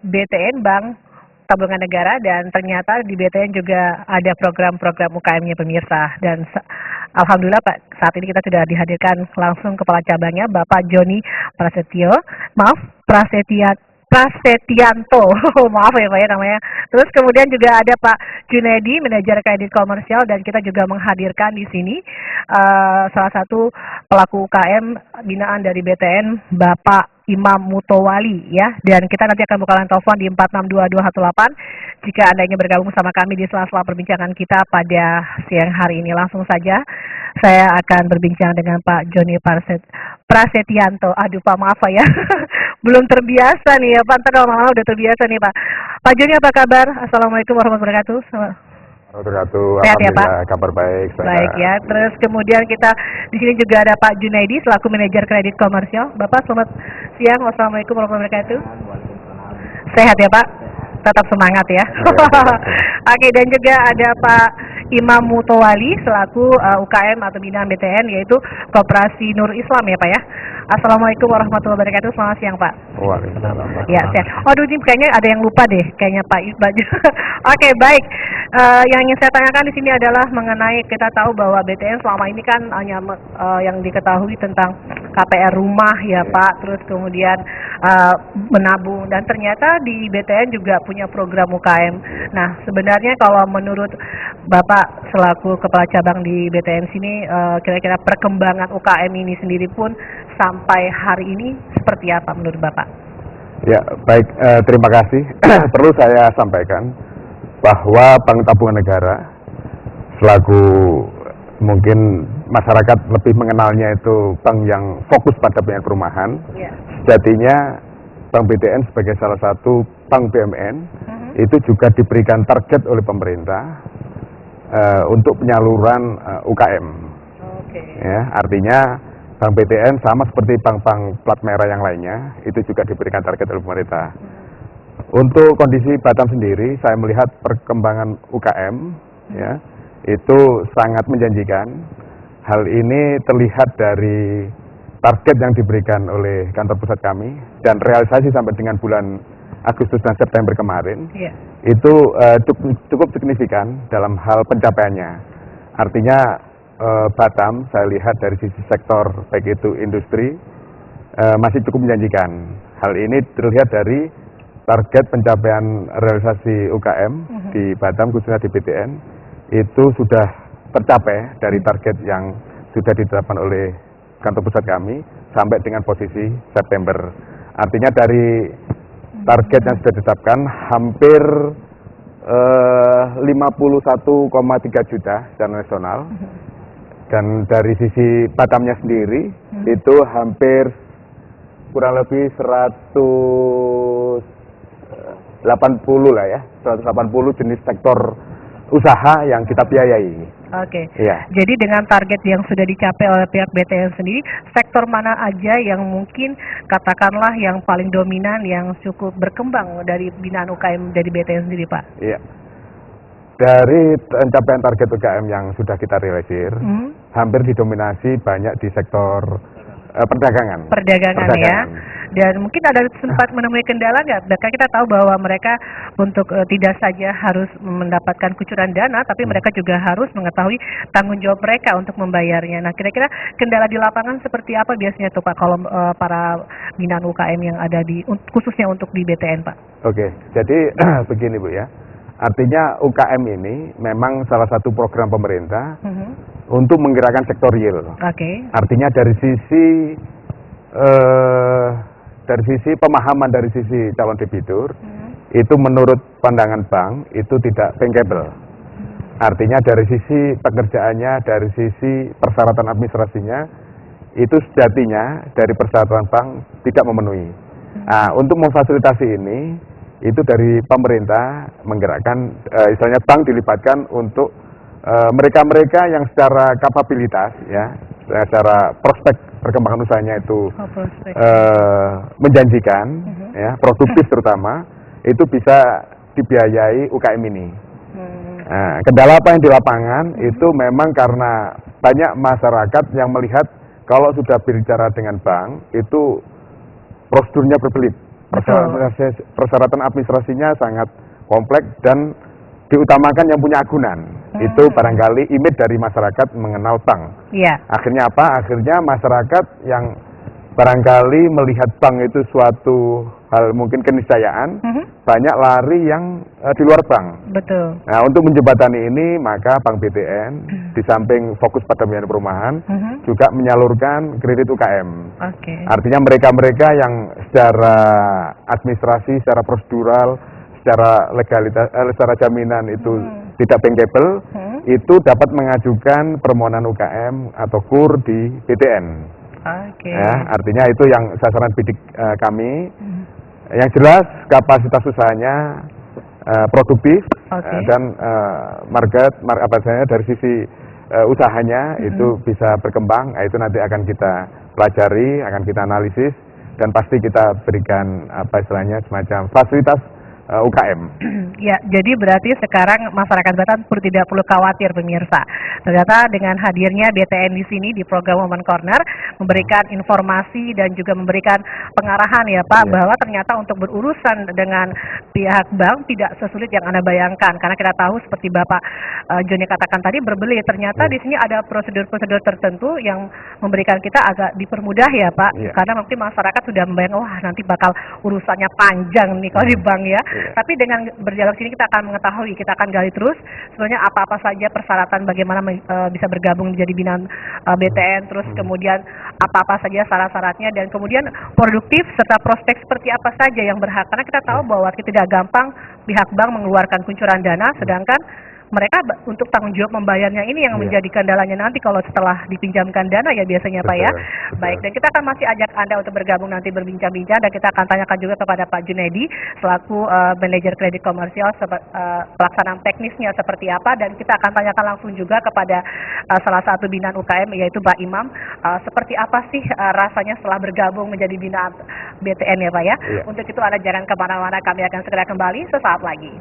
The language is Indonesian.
BTN Bank Tabungan Negara, dan ternyata di BTN juga ada program-program UKM-nya pemirsa. Dan alhamdulillah Pak, saat ini kita sudah dihadirkan langsung kepala cabangnya Bapak Joni Prasetyanto, maaf ya Pak ya namanya. Terus kemudian juga ada Pak Junedi, manajer kredit komersial, dan kita juga menghadirkan di sini salah satu pelaku UKM binaan dari BTN, Bapak Imam Mutowali ya. Dan kita nanti akan buka line telepon di 462218 jika Anda ingin bergabung bersama kami di sela-sela perbincangan kita pada siang hari ini. Langsung saja saya akan berbincang dengan Pak Joni Prasetyanto. Aduh Pak, maaf Pak ya. Belum terbiasa nih ya Pak, ntar lama-lama udah terbiasa nih Pak. Pak Joni, apa kabar? Assalamualaikum warahmatullahi wabarakatuh. Sehat ya Pak? Kabar baik. Baik ya. Terus kemudian kita di sini juga ada Pak Junedi selaku manajer kredit komersial. Bapak selamat siang. Wassalamualaikum warahmatullahi wabarakatuh. Sehat ya Pak? Tetap semangat ya. Oke, dan juga ada Pak Imam Mutowali selaku UKM atau binaan BTN, yaitu Koperasi Nur Islam ya Pak ya. Assalamualaikum warahmatullahi wabarakatuh. Selamat siang Pak. Waalaikumsalam. Ya, sehat. Aduh, ini kayaknya ada yang lupa deh, kayaknya Pak Iqbal. Oke, baik. Yang ingin saya tanyakan di sini adalah mengenai, kita tahu bahwa BTN selama ini kan hanya yang diketahui tentang KPR rumah ya Pak, terus kemudian menabung, dan ternyata di BTN juga punya program UKM. Nah, sebenarnya kalau menurut Bapak selaku kepala cabang di BTN sini, kira-kira perkembangan UKM ini sendiri pun sampai hari ini seperti apa menurut Bapak? Ya, baik, terima kasih. Perlu saya sampaikan bahwa Bank Tabungan Negara selaku mungkin masyarakat lebih mengenalnya itu bank yang fokus pada banyak perumahan. Sejatinya Bank BTN sebagai salah satu bank BUMN itu juga diberikan target oleh pemerintah untuk penyaluran UKM. Ya, artinya Bank BTN sama seperti bank-bank plat merah yang lainnya itu juga diberikan target oleh pemerintah. Untuk kondisi Batam sendiri, saya melihat perkembangan UKM ya itu sangat menjanjikan. Hal ini terlihat dari target yang diberikan oleh kantor pusat kami dan realisasi sampai dengan bulan Agustus dan September kemarin itu cukup signifikan dalam hal pencapaiannya. Artinya Batam saya lihat dari sisi sektor baik itu industri masih cukup menjanjikan. Hal ini terlihat dari target pencapaian realisasi UKM di Batam khususnya di BTN itu sudah tercapai dari target yang sudah ditetapkan oleh kantor pusat kami sampai dengan posisi September. Artinya dari target yang sudah ditetapkan hampir 51,3 juta secara nasional. Dan dari sisi Batamnya sendiri itu hampir kurang lebih 180 lah ya, 180 jenis sektor usaha yang kita biayai. Oke. Ya. Jadi dengan target yang sudah dicapai oleh pihak BTN sendiri, sektor mana aja yang mungkin katakanlah yang paling dominan yang cukup berkembang dari binaan UKM dari BTN sendiri Pak? Iya. Dari pencapaian target UKM yang sudah kita realisir, hampir didominasi banyak di sektor perdagangan. Perdagangan ya. Dan mungkin ada sempat menemui kendala nggak? Bahkan kita tahu bahwa mereka untuk tidak saja harus mendapatkan kucuran dana, tapi mereka juga harus mengetahui tanggung jawab mereka untuk membayarnya. Nah, kira-kira kendala di lapangan seperti apa biasanya tuh Pak kalau para binaan UKM yang ada di khususnya untuk di BTN Pak? Oke, jadi begini Bu ya. Artinya UKM ini memang salah satu program pemerintah untuk menggerakkan sektor real. Artinya dari sisi pemahaman dari sisi calon debitur itu menurut pandangan bank itu tidak bankable. Artinya dari sisi pekerjaannya, dari sisi persyaratan administrasinya itu sejatinya dari persyaratan bank tidak memenuhi. Nah, untuk memfasilitasi ini itu dari pemerintah menggerakkan, istilahnya bank dilibatkan untuk mereka-mereka yang secara kapabilitas ya, secara prospek perkembangan usahanya itu menjanjikan, ya, produktif terutama, itu bisa dibiayai UKM ini. Nah, kendala apa yang di lapangan itu memang karena banyak masyarakat yang melihat kalau sudah berbicara dengan bank itu prosedurnya berbelit. Betul. Persyaratan administrasinya sangat kompleks dan diutamakan yang punya agunan. Itu barangkali image dari masyarakat mengenal bank. Iya. Akhirnya apa? Akhirnya masyarakat yang barangkali melihat bank itu suatu hal mungkin keniscayaan, banyak lari yang di luar bank. Betul. Nah, untuk menjembatani ini, maka Bank BTN di samping fokus pada pembiayaan perumahan, juga menyalurkan kredit UKM. Oke. Artinya mereka-mereka yang secara administrasi, secara prosedural, secara legalitas, secara jaminan itu tidak bankable, itu dapat mengajukan permohonan UKM atau KUR di BTN. Oke. Ya, artinya itu yang sasaran bidik kami. Yang jelas kapasitas usahanya produktif dan dari sisi usahanya itu bisa berkembang. Nah, itu nanti akan kita pelajari, akan kita analisis dan pasti kita berikan semacam fasilitas UKM. Ya, jadi berarti sekarang masyarakat Batam tidak perlu khawatir pemirsa. Ternyata dengan hadirnya BTN di sini di program Women Corner memberikan informasi dan juga memberikan pengarahan ya Pak, bahwa ternyata untuk berurusan dengan pihak bank tidak sesulit yang Anda bayangkan. Karena kita tahu seperti Bapak Joni katakan tadi berbelit, ternyata di sini ada prosedur-prosedur tertentu yang memberikan kita agak dipermudah ya Pak. Karena nanti masyarakat sudah membayangkan wah nanti bakal urusannya panjang nih kalau di bank ya. Tapi dengan berdialog sini kita akan mengetahui, kita akan gali terus sebenarnya apa-apa saja persyaratan bagaimana bisa bergabung menjadi binaan BTN, terus kemudian apa-apa saja syarat-syaratnya dan kemudian produktif serta prospek seperti apa saja yang berhak. Karena kita tahu bahwa tidak gampang pihak bank mengeluarkan kuncuran dana, sedangkan mereka untuk tanggung jawab membayarnya ini yang menjadi kendalanya nanti kalau setelah dipinjamkan dana ya biasanya Pak ya. Baik, dan kita akan masih ajak Anda untuk bergabung nanti berbincang-bincang dan kita akan tanyakan juga kepada Pak Junedi selaku manajer kredit komersial pelaksanaan teknisnya seperti apa, dan kita akan tanyakan langsung juga kepada salah satu binaan UKM yaitu Pak Imam, seperti apa sih rasanya setelah bergabung menjadi binaan BTN ya Pak ya. Untuk itu Anda jangan kemana-mana, kami akan segera kembali sesaat lagi.